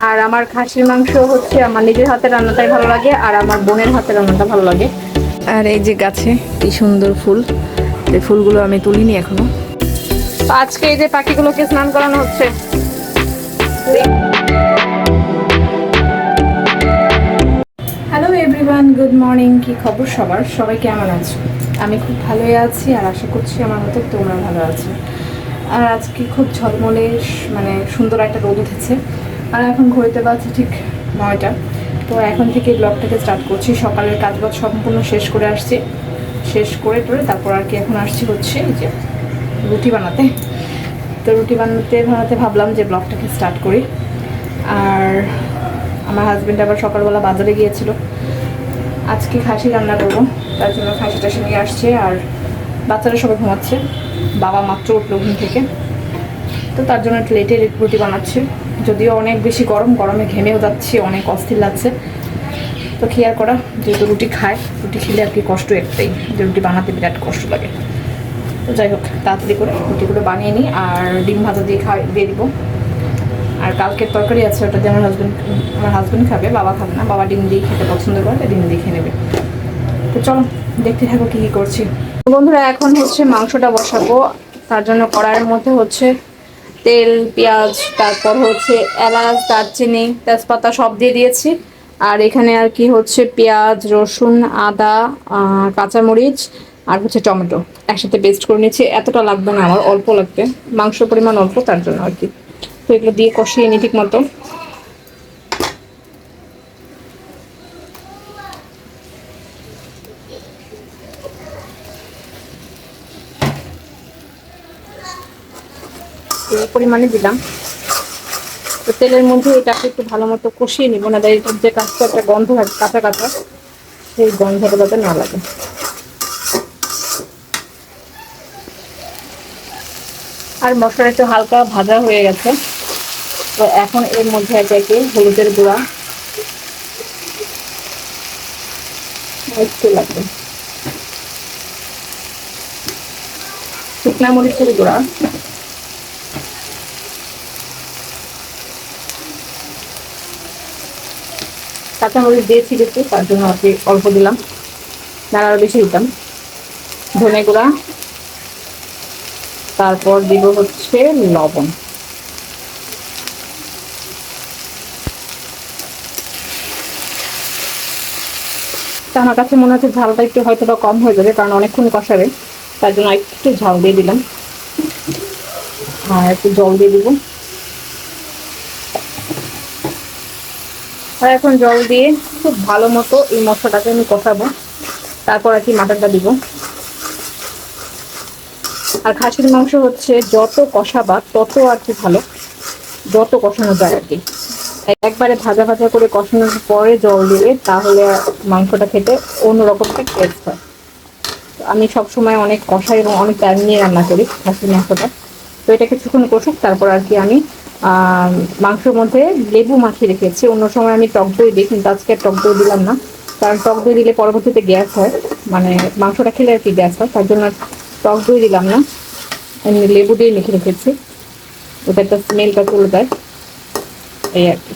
আর আমার খাসির মাংস হচ্ছে আমার নিজের হাতের রান্নাটাই ভালো লাগে, আর আমার বোনের হাতের রান্নাটা ভালো লাগে। আর এই যে গাছে কি সুন্দর ফুল, এই ফুলগুলো আমি তুলিনি এখনো। তো আজকে এই যে পাখিগুলোকে স্নান করানো হচ্ছে। Hello everyone, good morning. কি খবর সবার? সবাই কেমন আছো? আমি খুব ভালোই আছি, আর আশা করছি আমার মতো তোমরা ভালো আছো। আর আজকে খুব ঝলমলে মানে সুন্দর একটা রোদ উঠেছে, আর এখন ঘড়িতে বাজছে ঠিক 9টা। তো এখন থেকে ব্লগটাকে স্টার্ট করছি। সকালের কাজবাজ সম্পূর্ণ শেষ করে আসছি, শেষ করে তারপর আর কি এখন আসছি হচ্ছে এই যে রুটি বানাতে। তো রুটি বানাতে ভাবলাম যে ব্লগটাকে স্টার্ট করি। আর আমার হাজব্যান্ড আবার সকালবেলা বাজারে গিয়েছিল, আজকে খাসি রান্না করবো, তার জন্য খাসি টাসি নিয়ে আসছে। আর বাচ্চারা সবাই ঘুমাচ্ছে, বাবা মাত্র উঠলো ঘুম থেকে, তো তার জন্য একটু লেটে রুটি বানাচ্ছে। যদিও অনেক বেশি গরমে ঘেমেও যাচ্ছে, অনেক অস্থির লাগছে। তো কি আর করা, যেহেতু রুটি খায়, রুটি খেলে আর কি কষ্ট একটাই, যে রুটি বানাতে বিরাট কষ্ট লাগে। তো যাই হোক, তাড়াতাড়ি করে রুটিগুলো বানিয়ে নিই, আর ডিম ভাজা দিয়ে দিব। আর কালকের তরকারি আছে, ওটা দিয়ে আমার হাজব্যান্ড খাবে, বাবা খাবে না। বাবা ডিম দিয়ে খেতে পছন্দ করে, ডিম দিয়ে খেয়ে নেবে। তো চলো দেখতে থাকো কী কী করছি। বন্ধুরা, এখন হচ্ছে মাংসটা বসাবো। তার জন্য কড়াইয়ের মধ্যে হচ্ছে তেল, পেঁয়াজ, তারপর হচ্ছে এলাচ, দারচিনি, তেজপাতা সব দিয়ে দিয়েছি। আর এখানে আর কি হচ্ছে পেঁয়াজ, রসুন, আদা, কাঁচামরিচ আর হচ্ছে টমেটো একসাথে পেস্ট করে নিচ্ছি। এতটা লাগবে না, আমার অল্প লাগবে, মাংস পরিমাণ অল্প, তার জন্য আর কি। তো এগুলো দিয়ে কষিয়ে নিই ঠিক মতো। এই পরিমাণে দিলাম। তো তেলের মধ্যে এটাকে একটু ভালো মতো কষিয়ে নিব, না এটার যে কাঁচা একটা গন্ধ থাকে, কাঁচা কাঁচা, সেই গন্ধটা যাতে না লাগে। আর মশলা একটু হালকা ভাজা হয়ে গেছে। তো এখন এর মধ্যে একে হলুদের গুঁড়া একটু লাগবে, শুকনা মরিচের গুঁড়া, কাঁচামরিচ দিয়েছি কিছু, তার জন্য আর কি অল্প দিলাম, না আরো বেশি দিতাম। ধনে গুঁড়া, তারপর দিব হচ্ছে লবণ। তা আমার কাছে মনে হচ্ছে ঝালটা একটু হয়তো বা কম হয়ে যাবে, কারণ অনেকক্ষণ কষাবে, তার জন্য একটু ঝাল দিয়ে দিলাম। আর একটু জল দিয়ে দিব। আর এখন জল দিয়ে খুব ভালো মতো এই মশলাটাকে আমি কষাবো, তারপর আর কি মাটনটা দিব। আর খাসির মাংস হচ্ছে যত কষাবা তত আর কি ভালো, যত কষানো যায় আর কি। একবারে ভাজা ভাজা করে কষানোর পরে জল দিলে তাহলে মাংসটা খেতে অন্যরকম একটা টেস্ট হয়। আমি সবসময় অনেক কষাই এবং অনেক টাইম নিয়ে রান্না করি খাসির মাংসটা। তো এটা কিছুক্ষণ কষুক, তারপর আর কি আমি মাংসের মধ্যে লেবু মাখিয়ে রেখেছি। অন্য সময় আমি টক দই দিই, কিন্তু আজকে টক দই দিলাম না, কারণ টক দই দিলে পরবর্তীতে গ্যাস হয়, মানে মাংসটা খেলে আর কি গ্যাস হয়, তার জন্য টক দই দিলাম না। আমি লেবু দিয়ে মেখে রেখেছি, ওটা একটা স্মেলটা চলে যায়, এই আর কি।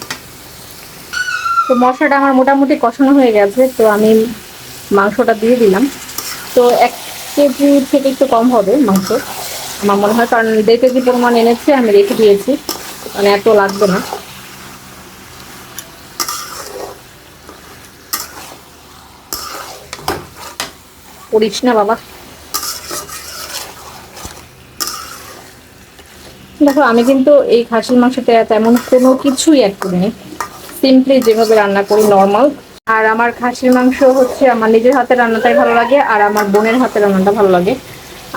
তো মশলাটা আমার মোটামুটি কষানো হয়ে গেছে, তো আমি মাংসটা দিয়ে দিলাম। তো 1 কেজি থেকে একটু কম হবে মাংস আমার মনে হয়, কারণ 1.5 কেজি পরিমাণ এনেছি, আমি রেখে দিয়েছি, মানে এত লাগবে না। করিস না বাবা। দেখো, আমি কিন্তু এই খাসির মাংসতে তেমন কোনো কিছুই অ্যাড করিনি, সিম্পলি যেভাবে রান্না করি নর্মাল। আর আমার খাসির মাংস হচ্ছে আমার নিজের হাতের রান্নাটাই ভালো লাগে, আর আমার বোনের হাতের রান্নাটা ভালো লাগে।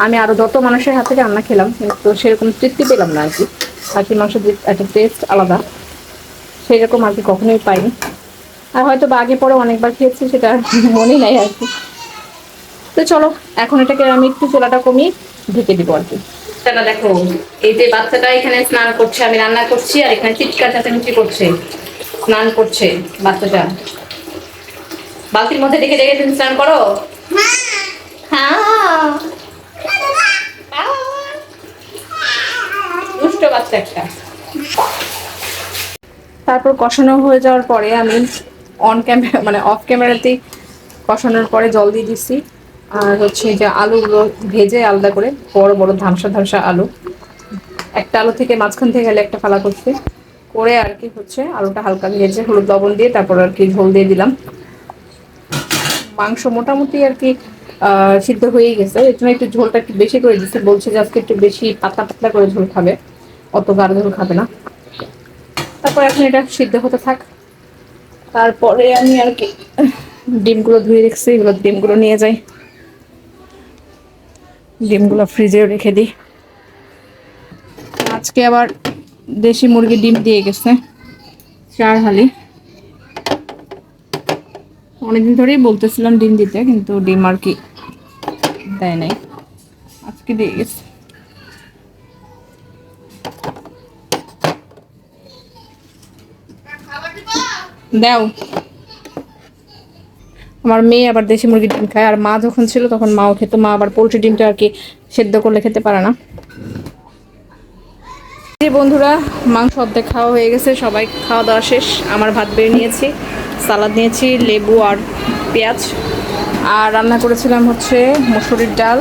আমি আরও যত মানুষের হাতে রান্না খেলাম, কিন্তু সেরকম তৃপ্তি পেলাম না আর কি। খাসির মাংসের একটা টেস্ট আলাদা, সেরকম আর কি কখনোই পাইনি। আর হয়তো বা আগে পরে অনেকবার খেয়েছি, সেটা মনে নাই আর কি। তো চলো এখন এটাকে আমি একটু চুলাটা কমিয়ে ঢেকে দিব আর কি। দেখো, এই যে বাচ্চাটা এখানে স্নান করছে, আমি রান্না করছি, আর এখানে চিৎকার চেঁচামেচি করছে, স্নান করছে বাচ্চাটা। বালতির মধ্যে ডেকে ডেকে তুমি স্নান করো। হ্যাঁ, দুষ্ট বাচ্চা একটা। তারপর কষানো হয়ে যাওয়ার পরে আমি অন ক্যামেরা মানে অফ ক্যামেরাতেই কষানোর পরে জল দিয়ে দিচ্ছি। আর হচ্ছে যে আলুগুলো ভেজে আলাদা করে বড় বড় ধামসা ধামসা আলু, একটা আলু থেকে মাঝখান থেকে গেলে একটা ফালা করছি করে আর কি হচ্ছে আলুটা হালকা ভেজে হলুদ লবণ দিয়ে তারপর আর কি ঝোল দিয়ে দিলাম। মাংস মোটামুটি আর কি সিদ্ধ হয়েই গেছে, এর জন্য একটু ঝোলটা একটু বেশি করে দিচ্ছে, বলছে যে আজকে একটু বেশি পাতলা পাতলা করে ঝোল খাবে, অত গাঢ় ঝোল খাবে না। তারপর এখন এটা সিদ্ধ হতে থাক। তারপরে আমি আর কি ডিমগুলো ধুয়ে রেখেছি, এগুলো ডিমগুলো নিয়ে যাই, ডিমগুলো ফ্রিজেও রেখে দিই। আজকে আবার দেশি মুরগির ডিম দিয়ে গেছে 4 হালি। অনেকদিন ধরেই বলতেছিলাম ডিম দিতে, কিন্তু ডিম আর কি দেয় নাই, আজকে দিয়ে গেছে। দাও, আমার মেয়ে আবার দেশি মুরগির ডিম খায়, আর মা যখন ছিল তখন মাও খেত, মা আবার পোলট্রি ডিমটা আর কি সেদ্ধ করলে খেতে পারে না। যে বন্ধুরা, মাংস অর্ধেক খাওয়া হয়ে গেছে, সবাই খাওয়া দাওয়া শেষ। আমার ভাত বেড়ে নিয়েছি, সালাদ নিয়েছি, লেবু আর পেঁয়াজ, আর রান্না করেছিলাম হচ্ছে মসুরির ডাল,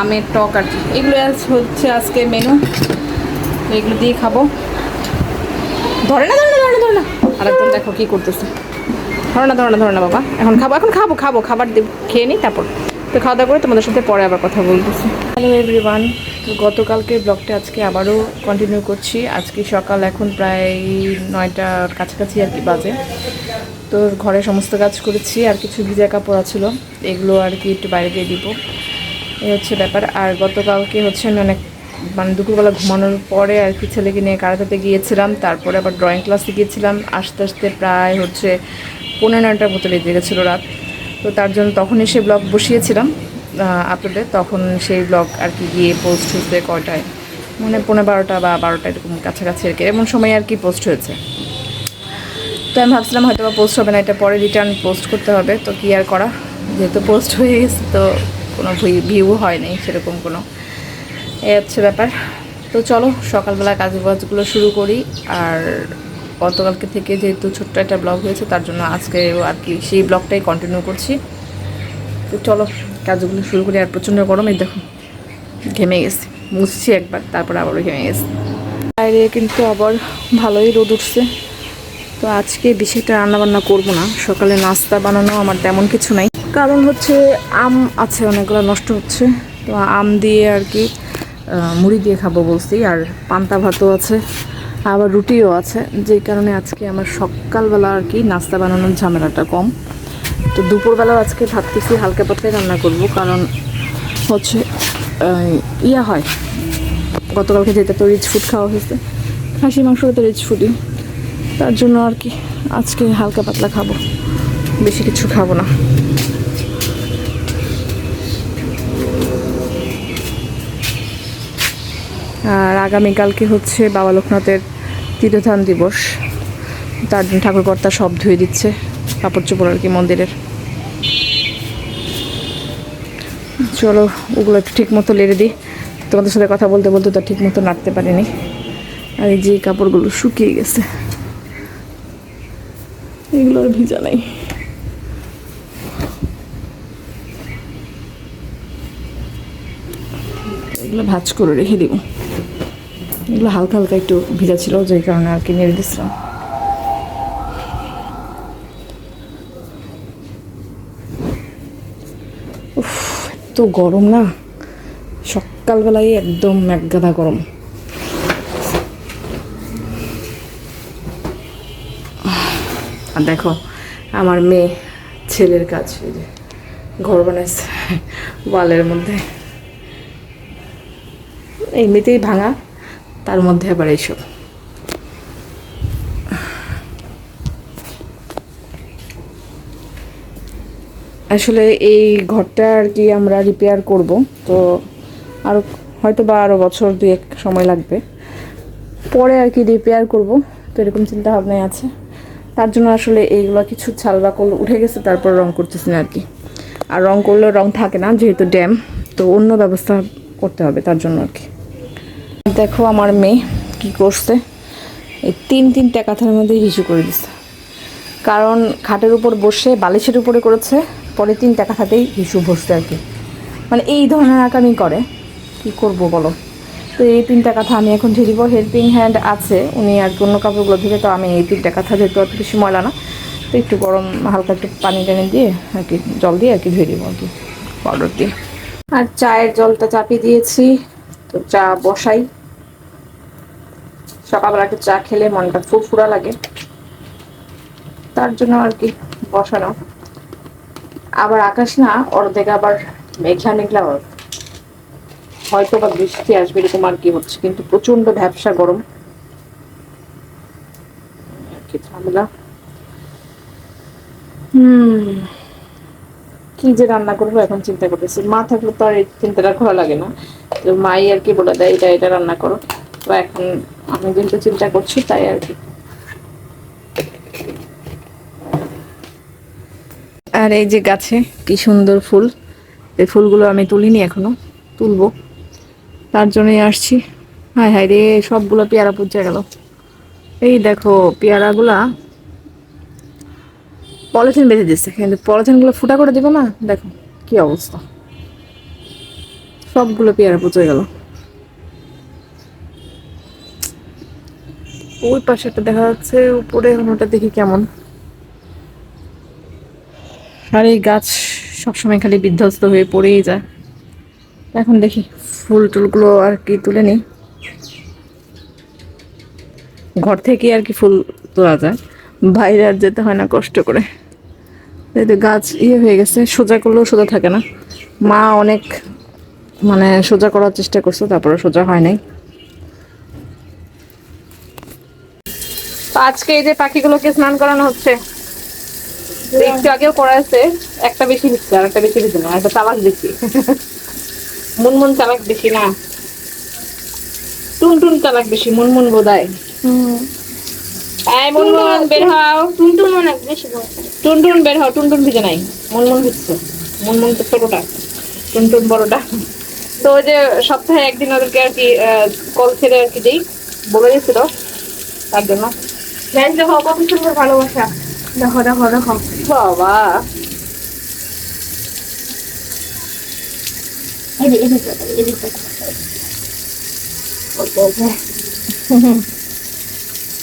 আমের টক আর কি, এগুলো হচ্ছে আজকে মেনু। এগুলো দিয়ে খাবো। ধরে না ধরে না ধরে না ধরে না, আরেকজন দেখো কি করতেছে। ধরে না ধরে না ধরে না বাবা, এখন খাবো, এখন খাবো খাবো, খাবার খেয়ে নিই তারপর তো খাওয়া দাওয়া করে তোমাদের সাথে পরে আবার কথা বলতেছি। হ্যালো এভরিওয়ান, গতকালকে ব্লগটা আজকে আবারও কন্টিনিউ করছি। আজকে সকাল এখন প্রায় 9টার কাছাকাছি আর কি বাজে। তো ঘরে সমস্ত কাজ করেছি, আর কিছু ভিজা কাপড় ছিল, এগুলো আর কি একটু বাইরে দিয়ে দিব, এই হচ্ছে ব্যাপার। আর গতকালকে হচ্ছে আমি অনেক মানে দুপুরবেলা ঘুমানোর পরে আর কি ছেলেকে নিয়ে কারাতেতে গিয়েছিলাম, তারপরে আবার ড্রয়িং ক্লাসে গিয়েছিলাম, আস্তে আস্তে প্রায় হচ্ছে 9:15টার মতো বেজে গেছিলো রাত। তো তার জন্য তখন এসে ব্লগ বসিয়েছিলাম আপলোডে, তখন সেই ব্লগ আর কি গিয়ে পোস্ট হয়েছে কয়টায়, মানে 12:30 বা 12টা এরকম কাছাকাছি আর কি, এমন সময় আর কি পোস্ট হয়েছে। তো আমি ভাবছিলাম হয়তো বা পোস্ট হবে না, এটা পরে রিটার্ন পোস্ট করতে হবে, তো কি আর করা, যেহেতু পোস্ট হয়ে গেছে তো কোনো ভিউ হয়নি সেরকম কোনো, এই হচ্ছে ব্যাপার। তো চলো সকালবেলা কাজগুলো শুরু করি। আর গতকালকে থেকে যেহেতু ছোট্ট একটা ব্লগ হয়েছে, তার জন্য আজকে আর কি সেই ব্লগটাই কন্টিনিউ করছি। তো চলো কাজগুলো শুরু করি। আর প্রচণ্ড গরম, এই দেখো ঘেমে গেছি, মুছছি একবার তারপর আবারও ঘেমে গেছি। বাইরে কিন্তু আবার ভালোই রোদ উঠছে। তো আজকে বেশি একটা রান্নাবান্না করবো না, সকালে নাস্তা বানানো আমার তেমন কিছু নাই, কারণ হচ্ছে আম আছে অনেকগুলো নষ্ট হচ্ছে, তো আম দিয়ে আর কি মুড়ি দিয়ে খাবো বলছি, আর পান্তা ভাতও আছে, আবার রুটিও আছে, যেই কারণে আজকে আমার সকালবেলা আর কি নাস্তা বানানোর ঝামেলাটা কম। তো দুপুরবেলাও আজকে ভাবতেছি হালকা পাতলাই রান্না করব, কারণ হচ্ছে ইয়া হয়, গতকালকে যেটা তো রিচ ফুড খাওয়া হয়েছে, খাসি মাংসটা তো রিচ ফুডই, তার জন্য আর কি আজকে হালকা পাতলা খাবো, বেশি কিছু খাবো না। আর আগামীকালকে হচ্ছে বাবা লোকনাথের তীর্থদান দিবস, তার জন্য ঠাকুরকর্তা সব ধুয়ে দিচ্ছে কাপড় চোপড় আর কি মন্দিরের। চলো ওগুলো একটু ঠিক মতো লেড়ে দিই, তোমাদের সাথে কথা বলতে বলতে তো ঠিক মতো নাড়তে পারিনি। আর এই যে কাপড়গুলো শুকিয়ে গেছে, এগুলো আর ভিজা নাই। এগুলো ভাঁজ করে রেখে দিব, এগুলো হালকা হালকা একটু ভিজা ছিল, যেই কারণে আর কি নেড়ে দিচ্ছিলাম। এত গরম না, সকালবেলায় একদম একগাদা গরম। আর দেখো আমার মেয়ে ছেলের কাজ, এই যে ঘর বানাইছে ওয়ালের মধ্যে, এমনিতেই ভাঙা, তার মধ্যে আবার এইসব। আসলে এই ঘরটা আর কি আমরা রিপেয়ার করব, তো আরও হয়তো বা আরও বছর 2-1 সময় লাগবে, পরে আর কি রিপেয়ার করব, তো এরকম চিন্তা ভাবনাই আছে। তার জন্য আসলে এইগুলো কিছু ছালবাকল উঠে গেছে, তারপর রং করতেছি না আর কি। আর রং করলেও রং থাকে না যেহেতু ড্যাম, তো অন্য ব্যবস্থা করতে হবে তার জন্য আর কি। দেখো আমার মেয়ে কি করছে, এই তিনটা কাঁথার মধ্যে হিসু করে দিচ্ছে। কারণ খাটের উপর বসে বালিশের উপরে করেছে, পরে তিনটা কাঁথাতেই হিসু বসছে আর কি। মানে এই ধরনের আঁকামি করে, কি করব বলো। তো এই তিনটা কাঁথা আমি এখন ধুয়ে দিব। হেল্পিং হ্যান্ড আছে, উনি আর অন্য কাপড়গুলো ধুয়ে, তো আমি এই তিনটা কাঁথা যেহেতু অত বেশি ময়লা না, তো একটু গরম হালকা একটু পানি টেনে দিয়ে আর কি, জল দিয়ে আর কি ধুয়ে দিব আর কি, পাউডার দিয়ে। আর চায়ের জলটা চাপিয়ে দিয়েছি, তো চা বসাই। সকালবেলা একটু চা খেলে মনটা ফুরফুরা লাগে, তার জন্য আর কি বসানো। আবার আকাশ না অর্ধেক আবার মেঘলা মেঘলা, হয়তো বা বৃষ্টি আসবে এরকম আর কি হচ্ছে, কিন্তু প্রচন্ড ভ্যাপসা গরম কি ঝামেলা। কি যে রান্না করবো এখন চিন্তা করতেছি। মা থাকলে তো আর এই চিন্তাটা করা লাগে না, তো মাই আর কি বলে দেয় এটা এটা রান্না করো। তো এখন আমি যেহেতু চিন্তা করছি তাই আর কি। আর এই যে গাছে কি সুন্দর ফুল, এই ফুলগুলো আমি তুলিনি এখনো, তুলবো, তার জন্যই আসছি। হায় হায় রে, সবগুলো পেয়ারা পচে গেল। এই দেখো পেয়ারাগুলা পলিথিন বেঁধে দিচ্ছে, কিন্তু পলিথিনগুলো ফুটা করে দিবে না, দেখো কি অবস্থা, সবগুলো পেয়ারা পচে গেল। ওই পাশেটা দেখা যাচ্ছে উপরে, ওটা দেখি কেমন। আর এই গাছ সবসময় খালি বিধ্বস্ত হয়ে পড়েই যায়। এখন দেখি ফুল টুলগুলো আর কি তুলে নিই, ঘর থেকে আর কি ফুল তোলা যায়, বাইরে আর যেতে হয় না কষ্ট করে। গাছ হয়ে গেছে, সোজা করলেও সোজা থাকে না। মা অনেক মানে সোজা করার চেষ্টা করছে, তারপরে সোজা হয় নাই। তো আজকে এই যে পাখিগুলোকে স্নান করানো হচ্ছে, একটু আগেও করাইছে, একটা বেশি হচ্ছে আর একটা বেশি হচ্ছে না, একটা চালাক বেশি। মুনমুন চালাক বেশি না, টুনটুন চালাক বেশি, মুনমুন বোধায়। মুনমুন বের হও, টুনটুন অনেক বেশি, টুনটুন বের হও, টুনটুন ভিজে নাই, মুনমুন ভিজছে। মুনমুন তো ছোটটা, টুনটুন বড়টা। তো ওই যে সপ্তাহে একদিন ওদেরকে আর কি কল ছেড়ে আর কি দেই, বলে দিয়েছিল, তার জন্য। দেখো কত সুন্দর ভালোবাসা, দেখো দেখো দেখো বাবা।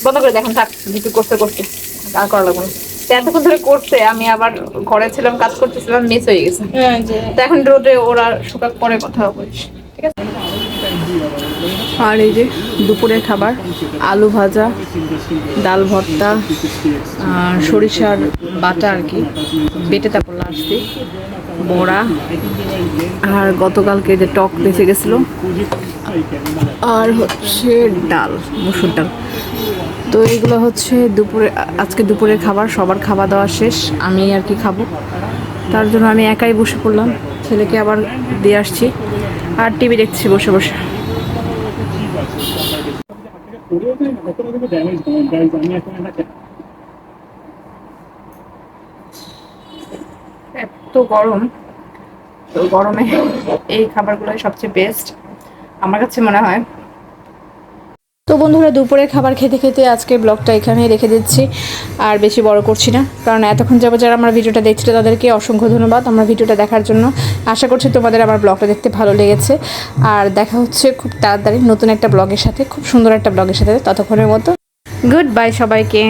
বন্ধ করে দেখেন, থাক কিছু করতে করতে আর করা লাগবে না। এতক্ষণ ধরে করছে, আমি আবার ঘরে ছিলাম, কাজ করতেছিলাম, মিস হয়ে গেছে। তো এখন রোদে ওরা শুকার পরে কথা বলিস, ঠিক আছে। আর এই যে দুপুরের খাবার, আলু ভাজা, ডাল ভর্তা, আর সরিষার বাটা আর কি বেটে তারপর আসছি, বড়া, আর গতকালকে যে টক বেঁচে গেছিলো, আর হচ্ছে ডাল, মসুর ডাল। তো এইগুলো হচ্ছে দুপুরে, আজকে দুপুরের খাবার। সবার খাওয়া দাওয়া শেষ, আমি আর কি খাবো, তার জন্য আমি একাই বসে পড়লাম, ছেলেকে আবার দিয়ে আসছি, আর টিভি দেখছি বসে বসে। এত গরম, তো গরমে এই খাবারগুলোই সবচেয়ে বেস্ট আমার কাছে মনে হয়। তো বন্ধুরা, দুপুরে খাবার খেতে খেতে আজকে ব্লগটা এখানেই রেখে দিচ্ছি, আর বেশি বড় করছি না, কারণ এতক্ষণ যারা আমার ভিডিওটা দেখছিল তাদেরকে অসংখ্য ধন্যবাদ আমার ভিডিওটা দেখার জন্য। আশা করছি তোমাদের আমার ব্লগটা দেখতে ভালো লেগেছে, আর দেখা হচ্ছে খুব তাড়াতাড়ি নতুন একটা ব্লগের সাথে, খুব সুন্দর একটা ব্লগের সাথে। ততক্ষণের মতো গুড বাই সবাইকে।